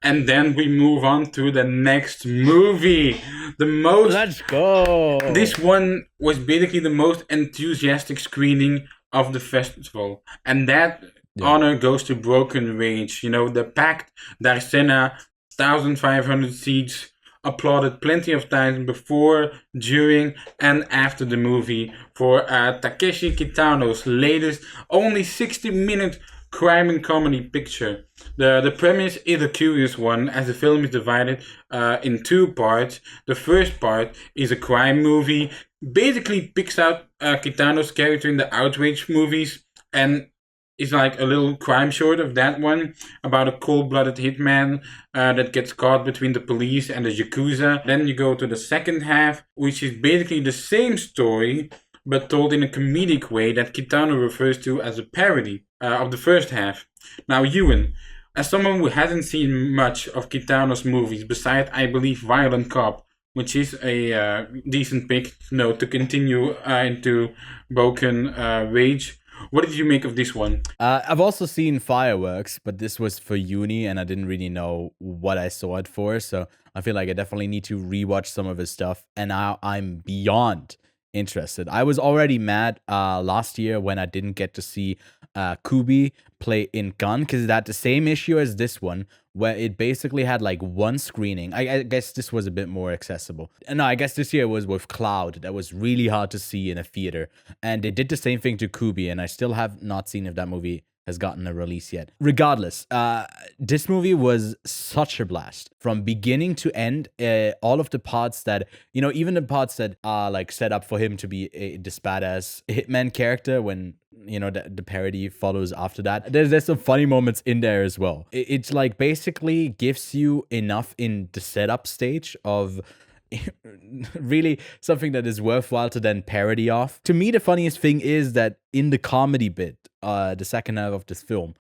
And then we move on to the next movie. The most. Let's go. This one was basically the most enthusiastic screening of the festival. And that Yeah. honor goes to Broken Range. You know, the packed Darsena, 1,500 seats, applauded plenty of times before, during, and after the movie for Takeshi Kitano's latest, only 60-minute crime and comedy picture. The premise is a curious one, as the film is divided in two parts. The first part is a crime movie, basically picks out Kitano's character in the Outrage movies, and is like a little crime short of that one about a cold-blooded hitman that gets caught between the police and the Yakuza. Then you go to the second half, which is basically the same story, but told in a comedic way that Kitano refers to as a parody of the first half. Now, Ewan, as someone who hasn't seen much of Kitano's movies, besides, I believe, Violent Cop, which is a decent pick, to continue into Broken Rage. What did you make of this one? I've also seen Fireworks, but this was for uni, and I didn't really know what I saw it for. So I feel like I definitely need to rewatch some of his stuff, and now I'm beyond interested. I was already mad last year when I didn't get to see Kubi play in Gun, because it had the same issue as this one, where it basically had like one screening. I guess this was a bit more accessible. No, I guess this year was with Cloud. That was really hard to see in a theater. And they did the same thing to Kubi, and I still have not seen if that movie has gotten a release yet. Regardless, this movie was such a blast from beginning to end. All of the parts that, even the parts that are like set up for him to be this badass hitman character, when the parody follows after that. There's some funny moments in there as well. It's like basically gives you enough in the setup stage of really something that is worthwhile to then parody off. To me, the funniest thing is that in the comedy bit, the second half of this film,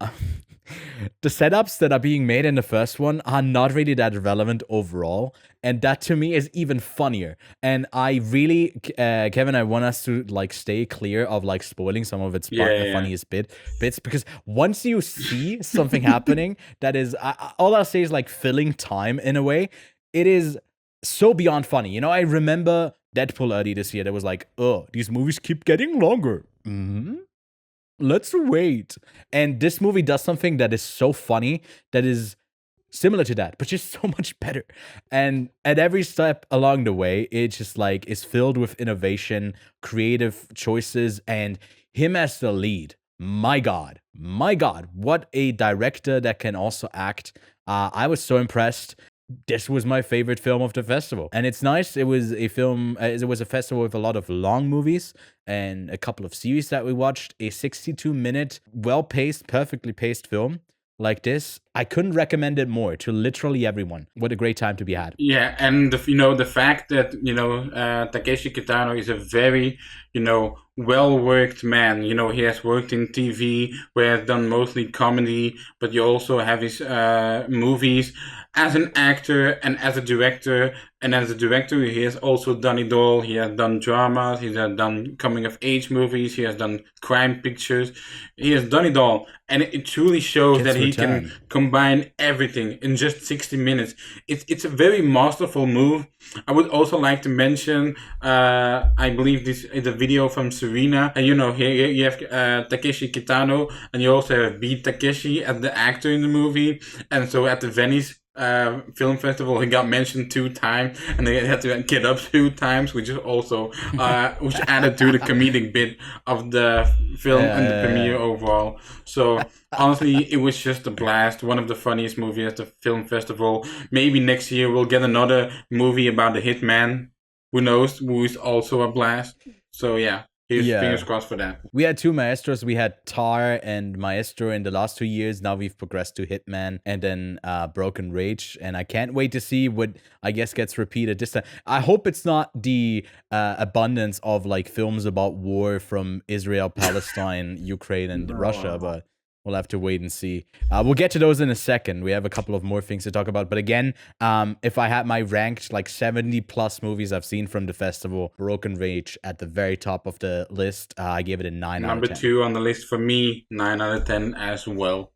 the setups that are being made in the first one are not really that relevant overall, and that to me is even funnier. And I really, Kevin, I want us to like stay clear of like spoiling some of its funniest bits, because once you see something happening that is, all I'll say is like filling time in a way. It is so beyond funny. I remember Deadpool early this year that was like, oh, these movies keep getting longer. Let's wait. And this movie does something that is so funny, that is similar to that, but just so much better. And at every step along the way, it just like is filled with innovation, creative choices, and him as the lead. My God, what a director that can also act. I was so impressed. This was my favorite film of the festival, and it's nice. It was a film. It was a festival with a lot of long movies and a couple of series that we watched. A 62-minute, well-paced, perfectly paced film like this, I couldn't recommend it more to literally everyone. What a great time to be had. Yeah, and the fact that Takeshi Kitano is a very well worked man. He has worked in TV, where he has done mostly comedy, but you also have his movies as an actor and as a director. And as a director, he has also done it all. He has done dramas, he has done coming of age movies, he has done crime pictures. He has done it all, and it truly shows that he can combine everything in just 60 minutes. It's a very masterful move. I would also like to mention, I believe this is a video from Serena. And here you have Takeshi Kitano, and you also have Beat Takeshi as the actor in the movie. And so at the Venice film festival, he got mentioned 2 times, and they had to get up 2 times, which is also which added to the comedic bit of the film and the premiere overall. So honestly, it was just a blast. One of the funniest movies at the film festival. Maybe next year we'll get another movie about the hitman. Who knows? Who is also a blast. So yeah. Fingers crossed for that. We had 2 maestros. We had Tar and Maestro in the last 2 years. Now we've progressed to Hitman and then Broken Rage. And I can't wait to see what I guess gets repeated this time. I hope it's not the abundance of like films about war from Israel, Palestine, Ukraine, and Russia, but we'll have to wait and see. We'll get to those in a second. We have a couple of more things to talk about. But again, if I had my ranked like 70 plus movies I've seen from the festival, Broken Rage at the very top of the list. I gave it a 9 out of 10. Number 2 on the list for me, 9 out of 10 as well.